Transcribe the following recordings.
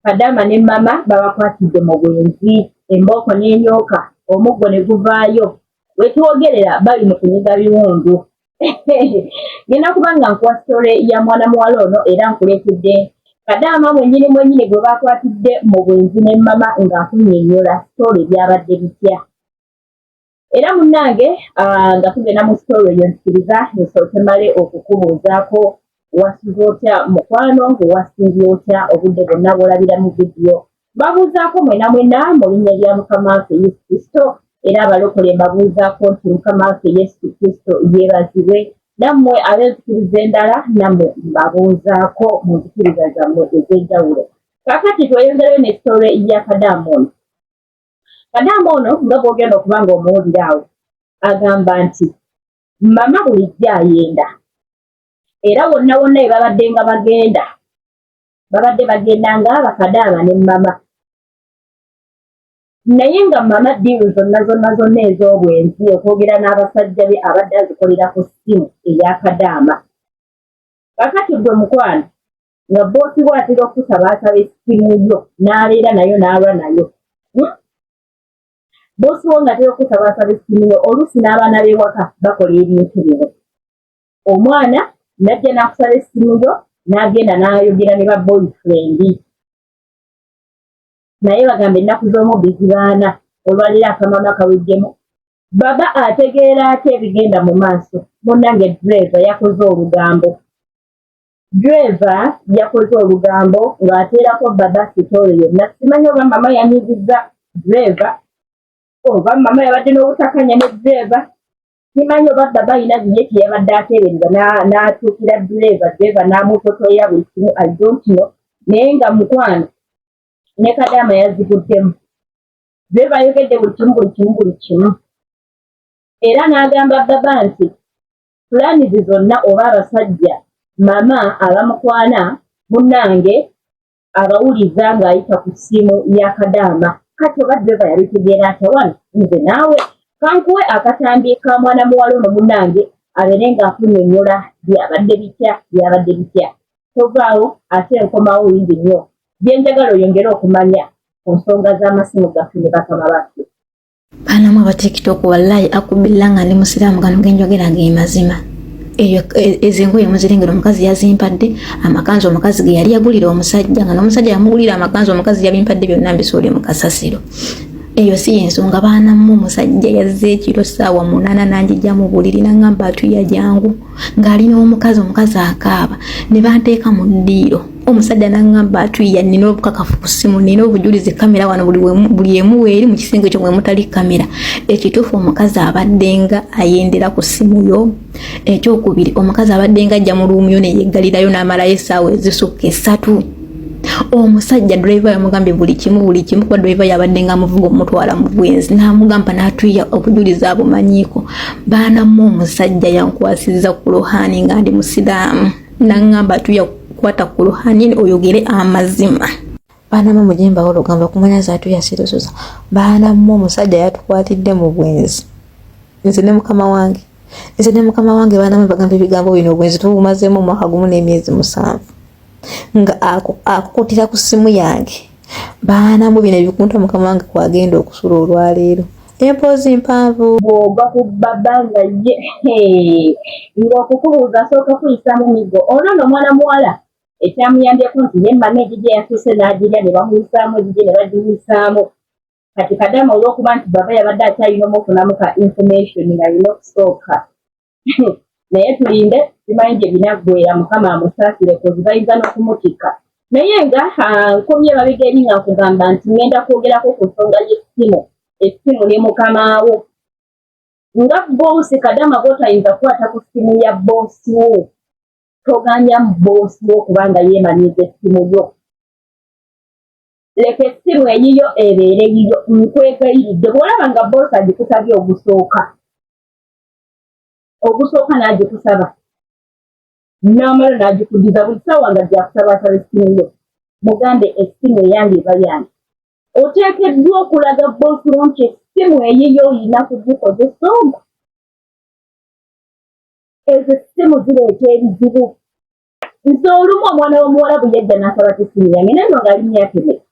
Kadama ne mama babakwatidde mu bwenzi, embooko n'enyoka, omuggo ne guvaayo. Wetwogerera bali mu kunyiga biwundu. Ngenda kubanga nkuwa sitole ya mwana muwala ono era nkuleetedde Kadama mwennyini gwe bakwatidde mu bwenzi ne mama ng'akunnyonnyola sitole byabadde bitya. Era munnange nga tugenda mu sitole eyo nsikiriza nsooke male okukubuuzaako wasuze otya mukwano ng'owasimbye otya obudde bwonna bw'olabira mu vidiyo. Babuuzaako mwena mu linnya lya Mukama waffe Yesu Kristo era abalokole mbabuuzaako nti Mukama waffe Yesu Kristo yeebazibwe. Nammwe ab'enzikiriza endala nammwe mbabuuzaako mu nzikiriza zammwe ez'enjawulo. Kaakati tweyongereyo ne sitole ya Kadama ono. Kadama ono nga bw'ogenda okuba ng'omuwulira awo agamba nti mama bulijjo ayenda. Era wonna we babadde nga bagenda. Babadde bagenda nga Bakadaama ne mama. Naye nga mama ddiiru zonna ez'obwenzi okwogera n'abasajja be abadde azikolera ku ssimu eya Kadama. Kakati gwe mukwano nga boosi bw'atera okusaba asaba essimu yo n'aleera nayo n'alwa nayo. Boosi wo nga atera okusaba asaba essimu yo oluusi n'abaana b'ewaka bakola ebintu bino. Omwana najja n'akusaba essimu yo n'agenda n'ayogera ne ba boyfriend. Naye bagambe ennaku z'omu bizibaana olwalira akamama kawejjemu. Baba ategeera ate ebigenda mu maaso. Munnange driver yakoze olugambo. Driver yakoze olugambo ng'ateerako baba sitole yonna. Simanyi oba mama yanyigizza driver oba mama yabadde n'obutakanya ne driver. Simanyi oba baba alina binyeti yabadde ateebereza n'atuukira driver n'amutotoya buli kimu I don't know. Naye nga mukwano ne Kadama yaziguddemu. Driver ayogedde buli kimu. Era n'agamba baba nti pulaanizi zonna oba abasajja mama abamukwana munnange abawuliza ng'ayita ku ssimu ya Kadama. Kati oba driver yabitegeera atya wano? Nze naawe kankuwe akatambi ka mwana muwala ono munnange abeere ng'akunnyonnyola byabadde bitya. Tovaawo ate enkomawo wingi nnyo. Bye njagala oyongere okumanya ku nsonga z'amasimu gaffe ne bakama baffe. Baana mwa TikTok wallahi akubilla nga ndi musiraamu gano genjogera ge mazima. Eyo ezengoye muzirengera omukazi yazimpadde amakanzu omukazi ge yali yagulira omusajja nga n'omusajja yamugulira amakanzu omukazi yabimpadde byonna mbisuule mu kasasiro. Eyo si ensonga baana mu musajja yazze ekiro ssaawa 8 nanjija mu buliri n'angamba atuya jangu ng'alina omukazi akaaba ne banteeka mu ddiiro. Omusajja n'angamba atuya nina obukakafu ku ssimu nina obujulizi kamera wano buli emu weeri mu kisenge ekyo mwe mutali kamera. Ekituufu omukazi abadde nga ayendera ku ssimu yo. Ekyokubiri omukazi abadde nga ajja mu luumu yo ne yeggalirayo n'amalayo essaawa ezisukka 3. Omusajja driver yamugambye buli kimu kwa driver yabadde nga amuvuga omutwala mu bwenzi n'amugamba n'atuya obujulizi abumanyiiko. Baana mu omusajja yankwasizza ku luhaani nga ndi musiraamu n'angamba atuya kwata ku luhaani oyogere amazima. Baana mu mujemba olugamba kumanya za atuya sirususa. Baana mu omusajja yatukwatidde mu bwenzi. Nze ne mukama wange baana mu bagamba ebigambo bino obwenzi tubumazeemu omwaka gumu n'emyezi 7. Nga akukutira ku ssimu yange. Baana mu bino ebikunta mukama wange kwagenda okusula olwaleero. Empozi mpanvu bw'oga ku baba nga ye ng'okukubuuza asooka kuyisaamu migo. Ono nno mwana muwala ekyamuyambyeko nti ye mama egigye yasuuse n'agirya ne bamuyisaamu egigye ne bagiyisaamu. Kati Kadama olw'okuba nti baba yabadde akyalina omufunamu ka information ng'alina okusooka. Naye tulinde simanyi gye binaggwera Mukama amusaasire kozi bayinza n'okumutikka. Naye nga nkomye babega eri nga nkugamba nti ngenda kwogerako ku nsonga essimu ne mukamaawo. Nga boosi Kadama bw'otayinza kukwata ku ssimu ya boosi wo toganya mu boosi wo kubanga yeemanyiza essimu yo. Leka essimu eyiyo ebeere yiyo nkwegayiridde bw'olaba nga boosi agikusabye ogusooka n'agikusaba n'amala n'agikudiza buli ssaawa nga gyakusaba asaba essimu yo mugambe essimu eyange eba yange. Oteekeddwa okulaga boosi wo nti essimu eyiyo oyina kugikozesa omu. Ezo essimu zireeta ebizibu. nze olumu omwana w'omuwala bwe yajja n'asaba tesimu yange naye nga ali myaka emeka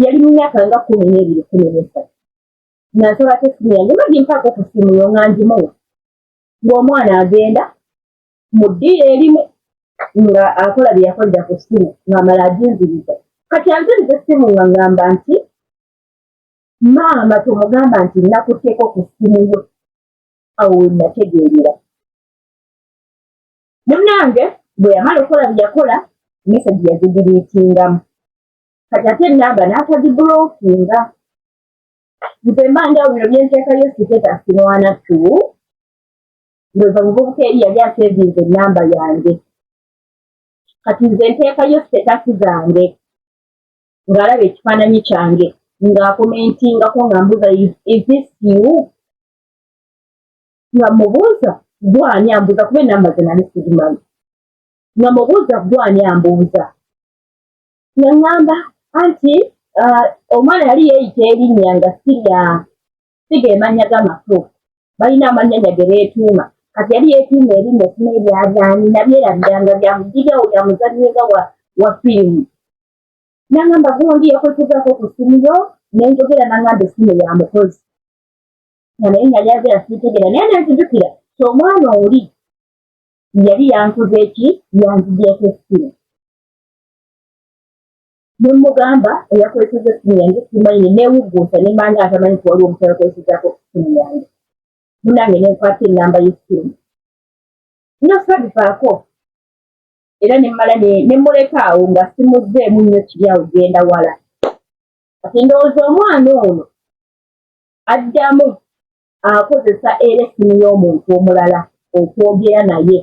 yali mu myaka nga 12 13 n'asaba tesimu yange magimpaako ku simu yo nga ngimuwa ng'omwana agenda mu ddiiro erimu nga akola bye yakolera ku simu ng'amala aginziriza kati anziriza essimu nga ngamba nti maama tomugamba nti nakuteeko ku simu yo awo we nategeerera munnange bwe yamala okukola bye yakola mesagi yazigiriitingamu kati ate enamba n'atagibulookinga nze mbanjawo bino byenteekayo sitetasi 1 ndowooza muvubuka eri yali asevinze enamba yange kati nze nteekayo sitetasi zange ng'alaba ekifaananyi kyange ng'akomentingako nga mbuuza is this you nga mubuuza gwani ambuuza kuba enamba ze nali sizimanyi nga mubuuza gwani ambuuza nga ŋŋamba anti omwana yali yeeyita erinnya nga sigeemanya g'amakulu balina amannya ge beetuuma kati yali yeetuuma erinnya sima ebyabyani nabyerabiranga byamugigawo byamuzannyinga wa firimu n'aŋŋamba gundi yakolesezaako ku simu yo nenjogera n'aŋŋamba essimu ya mukozi nga naye nga lyagera siitegeera naye nenzijukira so omwana oli yali yankuza eki yanzigyeko essimu nemugamba eyakoleseza essimu yange simanyi neewugguusa ne mbanga atamanyi nti waliwo omusala yakolesezaako essimu yange munange nenkwata ennamba y'essimu nno sabifaako era nemmala nemuleka awo nga simuzzeemu nnyo kiri awo genda wala kati ndowooza omwana ono addamu akozesa era essimu y'omuntu omulala okwogera naye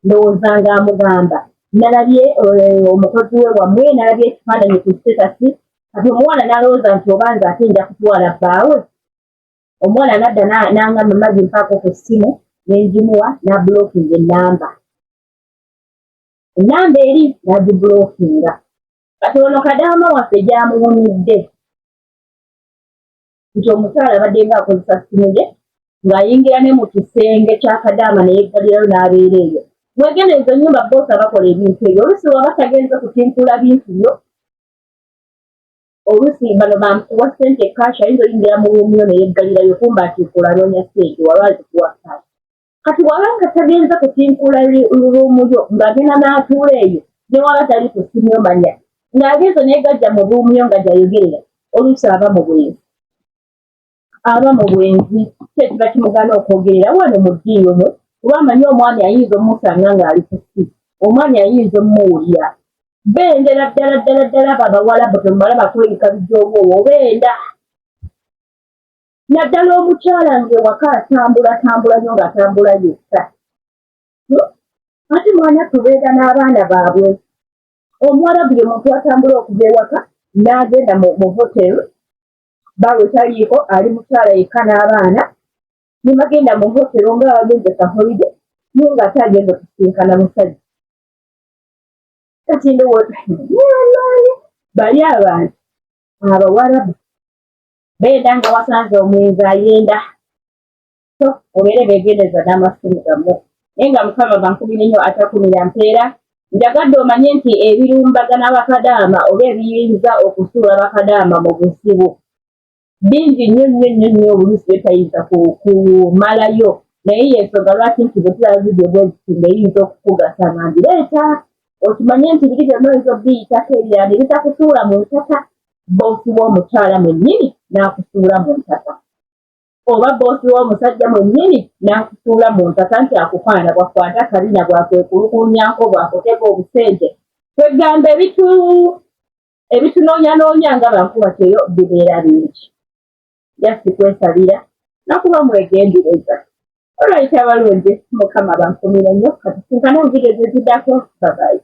ndowooza ng'amugamba nalabye omukozi we wammwe nalabye ekifaananyi ku sitetasi kati omuwala n'alowooza nti obanza ate nja kutwala bbaawe omuwala n'adda n'aŋŋamba mazzi mpaako ku ssimu nengimuwa n'abulookinga ennamba eri n'agibulookinga kati ono kadaama waffe gyamuwunyidde nti omukyala abadde ng'akozesa ssimu ye ng'ayingira ne mu kisenge kya kadaama neyeggalirayo n'abeera eyo mwegendereza ennyumba boosa bakola ebintu ebyo oluusi waba tagenze kutinkula bintu byo oluusi bano bamukuwa ssente kasha ayinza oyingira mu luumyo neyeggalirayo kumba atinkula noonya ssente waba azikuwa kasha kati waba nga tagenza kutinkula luumyo ng'agenda n'atuula eyo ne waba tali ku simu yo manya ng'agenza neegajja mu luumyo nga gyayogerera oluusi aba mu bwenzi kyekiba kimugaana okwogerera wano mu ddiiro mwe kuba amanyi omwami ayinza omusanga ng'ali ku si omwami ayinza omuwulira bendera ddala babawala botemumala bakwebika bijoogowo obenda naddala omukyala ng'ewaka atambula nnyo ng'atambula yekka ate mwana tubeera n'abaana baabwe omuwala buli muntu atambula okuva ewaka n'agenda mu hoteri bawe taliiko ali mukyala yekka n'abaana nimagenda mu hoteri nga abagenze kaholide naye ng'ate agenda okusinkana musajja kati ndowooza bali abantu abawarabu beenda nga wasanze omwenzi ayenda so obeere beegendeza n'amasimu gammwe naye nga mukama bankubira nnyo atakumira mpeera njagadde omanye nti ebirumbagana bakadaama oba ebiyinza okusuula bakadaama mu busibu bingi nnyo oluusi betayinza kumalayo naye yensonga lwaki nti bwe tulaba vidiyo bwezisinga eyinza okukugasa nga ndireeta okimanye nti biri byonna oyinza obiyitako ebirala ne bitakusuula mu ntaka boosi w'omukyala mwennyini n'akusuula mu ntaka oba boosi w'omusajja mwennyini n'akusuula mu ntaka nti akufaana bwakwata akabina bwakwekulukunyanko bwakutega obusente kwegamba ebitunoonya nga bankuba kyeyo bibeera bingi jasi kwesabira nakuba mwegendereza olwayita abalungi mukama bankumira nnyo kati sinkana envidiyo zeziddako babayi